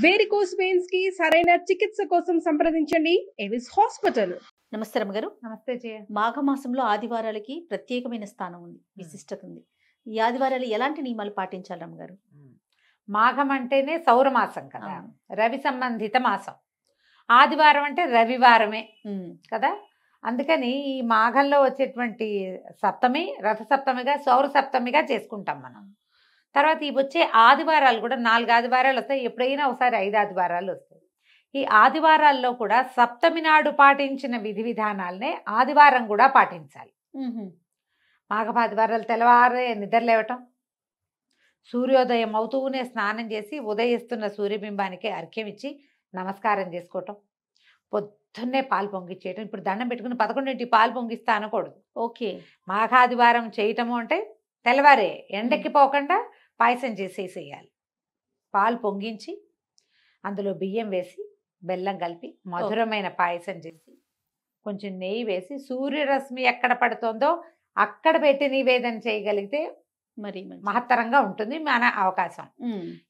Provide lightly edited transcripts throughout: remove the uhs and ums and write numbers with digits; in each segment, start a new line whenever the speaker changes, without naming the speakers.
Varicose veins కి సరైన చికిత్స కోసం సంప్రదించండి ఎవిస్ హాస్పిటల్.
నమస్తే రమ్మగారు.
నమస్తే జయ.
మాఘమాసంలో ఆదివారాలకి ప్రత్యేకమైన స్థానం ఉంది, విశిష్టత ఉంది. ఈ ఆదివారాలు ఎలాంటి నియమాలు పాటించాలి రమ్మగారు?
మాఘం అంటేనే సౌరమాసం కదా, రవి సంబంధిత మాసం. ఆదివారం అంటే రవివారమే కదా, అందుకని ఈ మాఘంలో వచ్చేటువంటి సప్తమి రథ సప్తమిగా సౌర సప్తమిగా చేసుకుంటాం మనం. తర్వాత ఈ వచ్చే ఆదివారాలు కూడా 4 ఆదివారాలు వస్తాయి, ఎప్పుడైనా ఒకసారి 5 ఆదివారాలు వస్తాయి. ఈ ఆదివారాల్లో కూడా సప్తమి నాడు పాటించిన విధి విధానాలనే ఆదివారం కూడా పాటించాలి. మాఘపాదివారాలు తెల్లవారే నిద్రలేవటం, సూర్యోదయం అవుతూనే స్నానం చేసి ఉదయిస్తున్న సూర్యబింబానికి అర్ఘ్యం ఇచ్చి నమస్కారం చేసుకోవటం, పొద్దున్నే పాలు పొంగిచ్చేయటం. ఇప్పుడు దండం పెట్టుకుని 11ంటికి పాలు పొంగిస్తా అనకూడదు.
ఓకే,
మాఘాదివారం చేయటము అంటే తెల్లవారే ఎండకి పోకుండా పాయసం చేసేసేయాలి. పాలు పొంగించి అందులో బియ్యం వేసి బెల్లం కలిపి మధురమైన పాయసం చేసి కొంచెం నెయ్యి వేసి సూర్యరశ్మి ఎక్కడ పడుతుందో అక్కడ పెట్టి నివేదన చేయగలిగితే
మరి
మహత్తరంగా ఉంటుంది మన అవకాశం.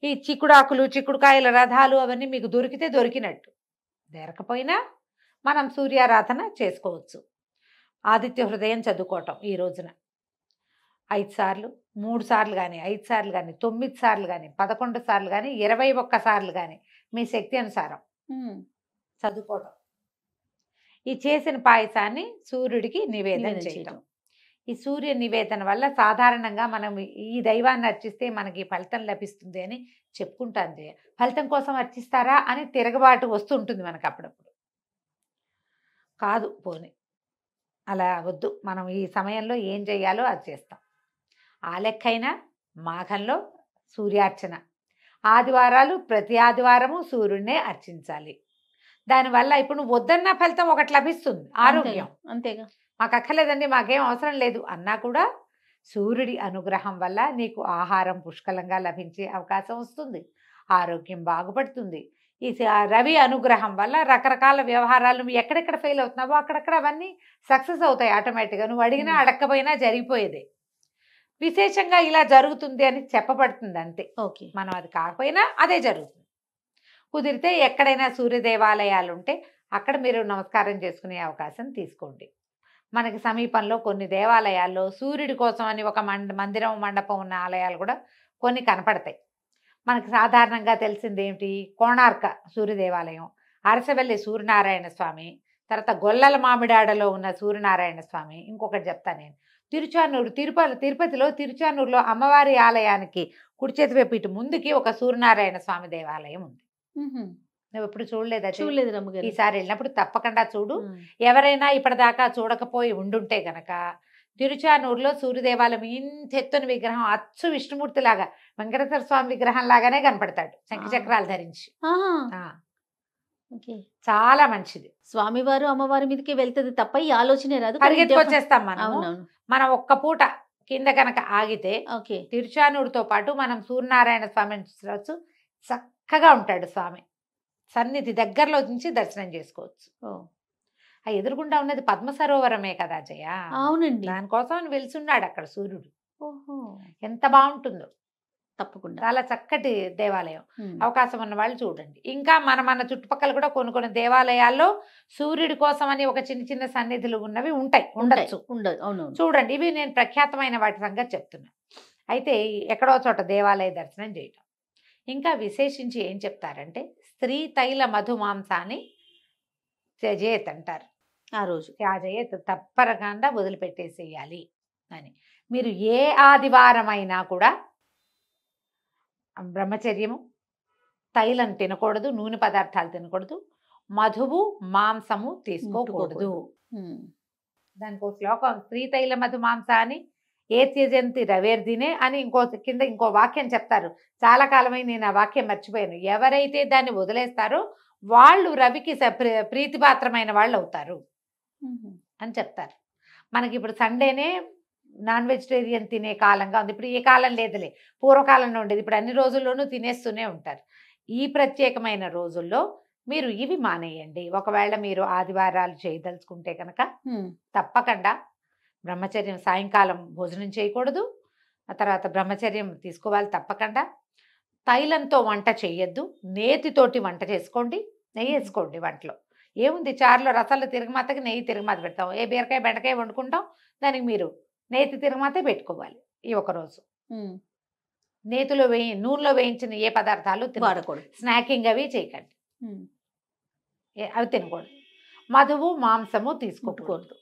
ఈ చిక్కుడాకులు చిక్కుడుకాయల రథాలు అవన్నీ మీకు దొరికితే దొరికినట్టు, దొరకపోయినా మనం సూర్యారాధన చేసుకోవచ్చు. ఆదిత్య హృదయం చదువుకోవటం ఈ రోజున 5 సార్లు, 3 సార్లు కానీ 5 సార్లు కానీ 9 సార్లు కానీ 11 సార్లు కానీ 21 సార్లు కానీ మీ శక్తి అనుసారం చదువుకోవడం. ఈ చేసిన పాయసాన్ని సూర్యుడికి నివేదన చేయటం. ఈ సూర్య నివేదన వల్ల సాధారణంగా మనం ఈ దైవాన్ని అర్చిస్తే మనకి ఫలితం లభిస్తుంది అని చెప్పుకుంటాం. ఫలితం కోసం అర్చిస్తారా అని తిరగబాటు వస్తుంటుంది మనకు అప్పుడప్పుడు. కాదు, పోనీ అలా వద్దు, మనం ఈ సమయంలో ఏం చేయాలో అది చేస్తాం. ఆ లెక్కైనా మాఘంలో సూర్యార్చన, ఆదివారాలు ప్రతి ఆదివారము సూర్యుడినే అర్చించాలి. దానివల్ల ఇప్పుడు నువ్వు వద్దన్న ఫలితం ఒకటి లభిస్తుంది, ఆరోగ్యం.
అంతేగా,
మాకు అక్కర్లేదండి, మాకేం అవసరం లేదు అన్నా కూడా సూర్యుడి అనుగ్రహం వల్ల నీకు ఆహారం పుష్కలంగా లభించే అవకాశం వస్తుంది, ఆరోగ్యం బాగుపడుతుంది. ఈ రవి అనుగ్రహం వల్ల రకరకాల వ్యవహారాలు నువ్వు ఎక్కడెక్కడ ఫెయిల్ అవుతున్నావో అక్కడక్కడ అవన్నీ సక్సెస్ అవుతాయి ఆటోమేటిక్గా. నువ్వు అడిగినా అడగకపోయినా జరిగిపోయేదే. విశేషంగా ఇలా జరుగుతుంది అని చెప్పబడుతుంది అంతే.
ఓకే,
మనం అది కాకపోయినా అదే జరుగుతుంది. కుదిరితే ఎక్కడైనా సూర్య దేవాలయాలు ఉంటే అక్కడ మీరు నమస్కారం చేసుకునే అవకాశం తీసుకోండి. మనకి సమీపంలో కొన్ని దేవాలయాల్లో సూర్యుడి కోసం అని ఒక మందిరం మండపం ఉన్న ఆలయాలు కూడా కొన్ని కనపడతాయి. మనకు సాధారణంగా తెలిసింది ఏమిటి, కోణార్క సూర్య దేవాలయం, అరసవెల్లి సూర్యనారాయణ స్వామి, తర్వాత గొల్లల మామిడాడలో ఉన్న సూర్యనారాయణ స్వామి. ఇంకొకటి చెప్తాను నేను, తిరుచానూరు తిరుపతిలో తిరుచానూరులో అమ్మవారి ఆలయానికి కుడి చేతి వైపు ఇటు ముందుకి ఒక సూర్యనారాయణ స్వామి దేవాలయం ఉంది. నువ్వు ఎప్పుడు చూడలేదా?
చూడలేదు రమ్మగారు.
ఈసారి వెళ్ళినప్పుడు తప్పకుండా చూడు. ఎవరైనా ఇప్పటిదాకా చూడకపోయి ఉండుంటే గనక తిరుచానూరులో సూర్యదేవాలయం ఇంత ఎత్తున విగ్రహం, అచ్చు విష్ణుమూర్తి లాగా వెంకటేశ్వర స్వామి విగ్రహం లాగానే కనపడతాడు, శంఖచక్రాలు ధరించి. చాలా మంచిది.
స్వామివారు అమ్మవారి మీదకి వెళ్తుంది తప్ప ఈ ఆలోచనే రాదు,
పరిగెత్తుకొచ్చేస్తాం మనం.
అవునవును.
మనం ఒక్క పూట కింద కనుక ఆగితే తిరుచానూరుతో పాటు మనం సూర్యనారాయణ స్వామిని చూడవచ్చు. చక్కగా ఉంటాడు స్వామి, సన్నిధి దగ్గరలో నుంచి దర్శనం చేసుకోవచ్చు. ఆ ఎదురుగుండా ఉన్నది పద్మ సరోవరమే కదా జయ.
అవునండి,
దానికోసం వెలిసున్నాడు అక్కడ సూర్యుడు.
ఓహో,
ఎంత బాగుంటుందో.
తప్పకుండా
చాలా చక్కటి దేవాలయం, అవకాశం ఉన్న వాళ్ళు చూడండి. ఇంకా మన చుట్టుపక్కల కూడా కొన్ని దేవాలయాల్లో సూర్యుడి కోసం అని ఒక చిన్న సన్నిధులు ఉన్నవి ఉంటాయి, ఉండొచ్చు. చూడండి, ఇవి నేను ప్రఖ్యాతమైన వాటి సంగతి చెప్తున్నా. అయితే ఎక్కడో చోట దేవాలయ దర్శనం చేయటం. ఇంకా విశేషించి ఏం చెప్తారంటే స్త్రీ తైల మధుమాంసాన్ని త్యజేత్ అంటారు.
ఆ రోజు
త్యాజేత్ తప్పకుండా వదిలిపెట్టేసేయాలి అని. మీరు ఏ ఆదివారం అయినా కూడా బ్రహ్మచర్యము, తైలం తినకూడదు, నూనె పదార్థాలు తినకూడదు, మధువు మాంసము తీసుకోకూడదు. దానికి ఒక శ్లోకం, స్త్రీ తైల మధు మాంసాన్ని ఏ త్యజంతి రవేర్దినే అని కింద ఇంకో వాక్యం చెప్తారు. చాలా కాలమై నేను ఆ వాక్యం మర్చిపోయాను. ఎవరైతే దాన్ని వదిలేస్తారో వాళ్ళు రవికి ప్రీతిపాత్రమైన వాళ్ళు అవుతారు అని చెప్తారు. మనకి ఇప్పుడు సండేనే నాన్ వెజిటేరియన్ తినే కాలంగా ఉంది. ఇప్పుడు ఏ కాలం లేదులే, పూర్వకాలంలో ఉండేది. ఇప్పుడు అన్ని రోజుల్లోనూ తినేస్తూనే ఉంటారు. ఈ ప్రత్యేకమైన రోజుల్లో మీరు ఇవి మానేయండి. ఒకవేళ మీరు ఆదివారాలు చేయదలుచుకుంటే కనుక తప్పకుండా బ్రహ్మచర్యం, సాయంకాలం భోజనం చేయకూడదు, ఆ తర్వాత బ్రహ్మచర్యం తీసుకోవాలి తప్పకుండా. తైలంతో వంట చేయొద్దు, నేతితోటి వంట చేసుకోండి, నెయ్యి వేసుకోండి వంటలో. ఏముంది, చారులో రసాలు తిరగమాతకి నెయ్యి తిరగమాత పెడతాం. ఏ బీరకాయ బెండకాయ వండుకుంటాం, దానికి మీరు నేతి తిరగమాతే పెట్టుకోవాలి. ఈ ఒకరోజు నేతిలో నూనెలో వేయించిన ఏ పదార్థాలు
వాడకూడదు.
స్నాకింగ్ అవి చేయకండి, అవి తినకూడదు. మధువు మాంసము తీసుకోకూడదు,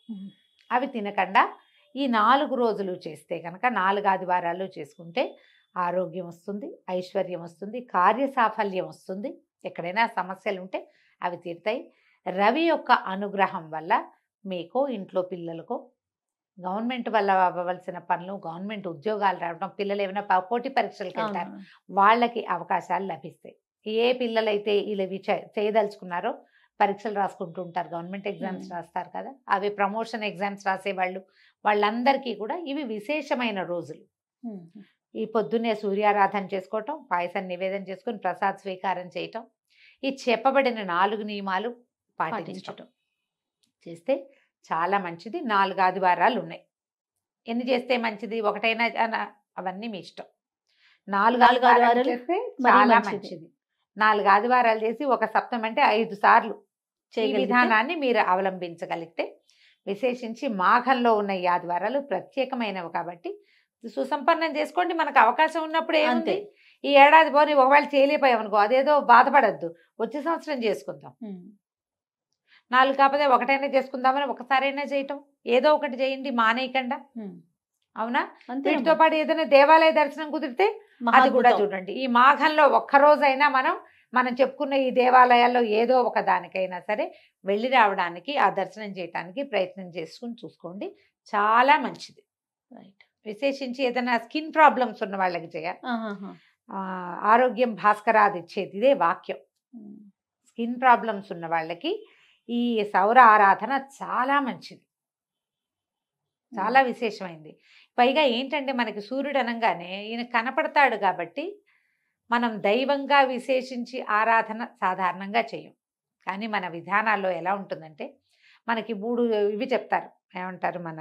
అవి తినకుండా ఈ 4 రోజులు చేస్తే కనుక 4 ఆదివారాలు చేసుకుంటే ఆరోగ్యం వస్తుంది, ఐశ్వర్యం వస్తుంది, కార్యసాఫల్యం వస్తుంది. ఎక్కడైనా సమస్యలు ఉంటే అవి తీరుతాయి. రవి యొక్క అనుగ్రహం వల్ల మీకు ఇంట్లో పిల్లలకు గవర్నమెంట్ వల్ల అవ్వవలసిన పనులు, గవర్నమెంట్ ఉద్యోగాలు రావడం, పిల్లలు ఏమైనా పోటీ పరీక్షలకు వెళ్తారు, వాళ్ళకి అవకాశాలు లభిస్తాయి. ఏ పిల్లలైతే ఇలా చేయదలుచుకున్నారో పరీక్షలు రాసుకుంటూ ఉంటారు, గవర్నమెంట్ ఎగ్జామ్స్ రాస్తారు కదా, అవి ప్రమోషన్ ఎగ్జామ్స్ రాసేవాళ్ళు, వాళ్ళందరికీ కూడా ఇవి విశేషమైన రోజులు. ఈ పొద్దున్నే సూర్యారాధన చేసుకోవటం, పాయసం నివేదన చేసుకుని ప్రసాద్ స్వీకారం చేయటం, ఈ చెప్పబడిన 4 నియమాలు పాటించటం చేస్తే చాలా మంచిది. 4 ఆదివారాలు ఉన్నాయి. ఎన్ని చేస్తే మంచిది, ఒకటైనా అవన్నీ మీ ఇష్టం. 4 ఆదివారాలు చేస్తే చాలా మంచిది. 4 ఆదివారాలు చేసి ఒక సప్తమి అంటే 5 సార్లు ఈ విధానాన్ని మీరు అవలంబించగలిగితే, విశేషించి మాఘంలో ఉన్న ఈ ఆదివారాలు ప్రత్యేకమైనవి కాబట్టి సుసంపన్నం చేసుకోండి. మనకు అవకాశం ఉన్నప్పుడు ఏముంది, ఈ ఏడాది పోనీ ఒకవేళ చేయలేకపోయామనుకో, అదేదో బాధపడద్దు, వచ్చే సంవత్సరం చేసుకుందాం. 4 కాకపోతే ఒకటైనా చేసుకుందామని ఒకసారైనా చేయటం, ఏదో ఒకటి చేయండి, మానేయకుండా. అవునా? వీటితో పాటు ఏదైనా దేవాలయ దర్శనం కుదిరితే అది కూడా చూడండి. ఈ మాఘంలో ఒక్కరోజైనా మనం చెప్పుకున్న ఈ దేవాలయాల్లో ఏదో ఒక దానికైనా సరే వెళ్ళి రావడానికి, ఆ దర్శనం చేయడానికి ప్రయత్నం చేసుకుని చూసుకోండి, చాలా మంచిది. రైట్. విశేషించి ఏదైనా స్కిన్ ప్రాబ్లమ్స్ ఉన్న వాళ్ళకి ఆరోగ్యం భాస్కరాది ఇచ్చేది ఇదే వాక్యం. స్కిన్ ప్రాబ్లమ్స్ ఉన్న వాళ్ళకి ఈ సౌర ఆరాధన చాలా మంచిది, చాలా విశేషమైంది. పైగా ఏంటంటే మనకి సూర్యుడు అనగానే ఈయన కనపడతాడు కాబట్టి మనం దైవంగా విశేషించి ఆరాధన సాధారణంగా చేయం. కానీ మన విధానాల్లో ఎలా ఉంటుందంటే, మనకి 3 ఇవి చెప్తారు, ఏమంటారు, మన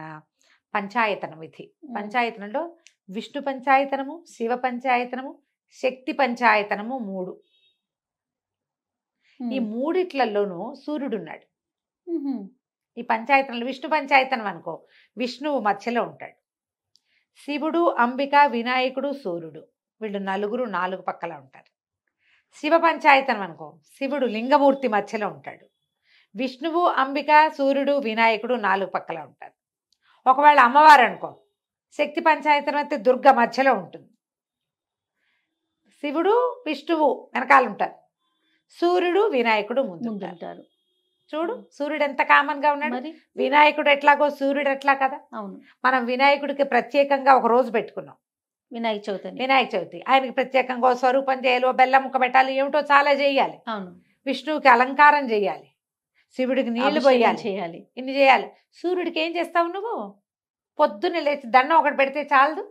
పంచాయతన విధి. పంచాయతనంలో విష్ణు పంచాయతనము, శివ పంచాయతనము, శక్తి పంచాయతనము 3. ఈ 3ట్లలోనూ సూర్యుడు ఉన్నాడు. ఈ పంచాయతనలు, విష్ణు పంచాయతనం అనుకో, విష్ణువు మధ్యలో ఉంటాడు. శివుడు, అంబిక, వినాయకుడు, సూర్యుడు, వీళ్ళు 4 పక్కల ఉంటారు. శివ పంచాయతనం అనుకో, శివుడు లింగమూర్తి మధ్యలో ఉంటాడు. విష్ణువు, అంబిక, సూర్యుడు, వినాయకుడు 4 పక్కల ఉంటారు. ఒకవేళ అమ్మవారు అనుకో, శక్తి పంచాయతనం అయితే దుర్గ మధ్యలో ఉంటుంది. శివుడు, విష్ణువు వెనకాల ఉంటారు, సూర్యుడు, వినాయకుడు ముందు ఉంటారు. చూడు, సూర్యుడు ఎంత కామన్ గా ఉన్నాడు, వినాయకుడు ఎట్లాగో సూర్యుడు ఎట్లా కదా.
అవును.
మనం వినాయకుడికి ప్రత్యేకంగా ఒక రోజు పెట్టుకున్నాం,
వినాయక చవితి.
ఆయనకి ప్రత్యేకంగా స్వరూపం చేయాలి, బెల్లం ముక్క పెట్టాలి, ఏమిటో చాలా చేయాలి.
అవును.
విష్ణువుకి అలంకారం చేయాలి, శివుడికి నీళ్లు పోయాలి, ఇన్ని చేయాలి. సూర్యుడికి ఏం చేస్తావు నువ్వు? పొద్దున్నే లేచి దండం ఒకటి పెడితే చాలదు.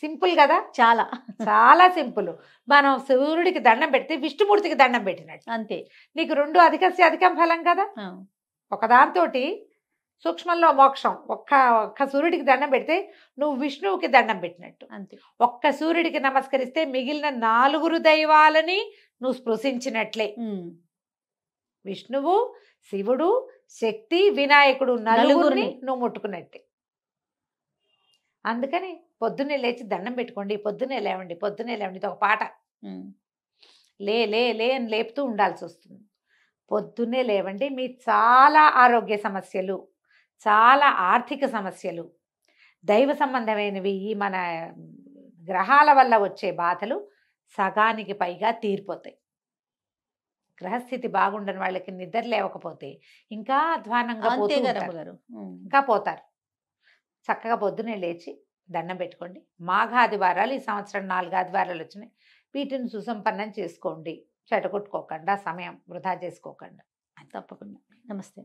సింపుల్ కదా, చాలా చాలా సింపుల్. మనం సూర్యుడికి దండం పెడితే విష్ణుమూర్తికి దండం పెట్టినట్టు అంతే. నీకు 2 అధికం ఫలం కదా. ఒకదాంతో సూక్ష్మంలో మోక్షం. ఒక్క సూర్యుడికి దండం పెడితే నువ్వు విష్ణువుకి దండం పెట్టినట్టు అంతే. ఒక్క సూర్యుడికి నమస్కరిస్తే మిగిలిన 4 దైవాలని నువ్వు స్పృశించినట్లే. విష్ణువు, శివుడు, శక్తి, వినాయకుడు 4 నువ్వు ముట్టుకున్నట్టే. అందుకని పొద్దున్నే లేచి దండం పెట్టుకోండి, పొద్దున్నే లేవండి, ఇది ఒక పాట. లే లే లే అని లేపుతూ ఉండాల్సి వస్తుంది. పొద్దున్నే లేవండి. మీ చాలా ఆరోగ్య సమస్యలు, చాలా ఆర్థిక సమస్యలు, దైవ సంబంధమైనవి, ఈ మన గ్రహాల వల్ల వచ్చే బాధలు సగానికి పైగా తీరిపోతాయి. గ్రహస్థితి బాగుండని వాళ్ళకి నిద్ర లేవకపోతే ఇంకా అధ్వానంగా ఇంకా పోతారు. చక్కగా పొద్దునే లేచి దండం పెట్టుకోండి. మాఘాదివారాలు ఈ సంవత్సరం 4 ఆదివారాలు వచ్చినాయి, వీటిని సుసంపన్నం చేసుకోండి, చెడగొట్టుకోకుండా, సమయం వృధా చేసుకోకుండా.
తప్పకుండా. నమస్తే.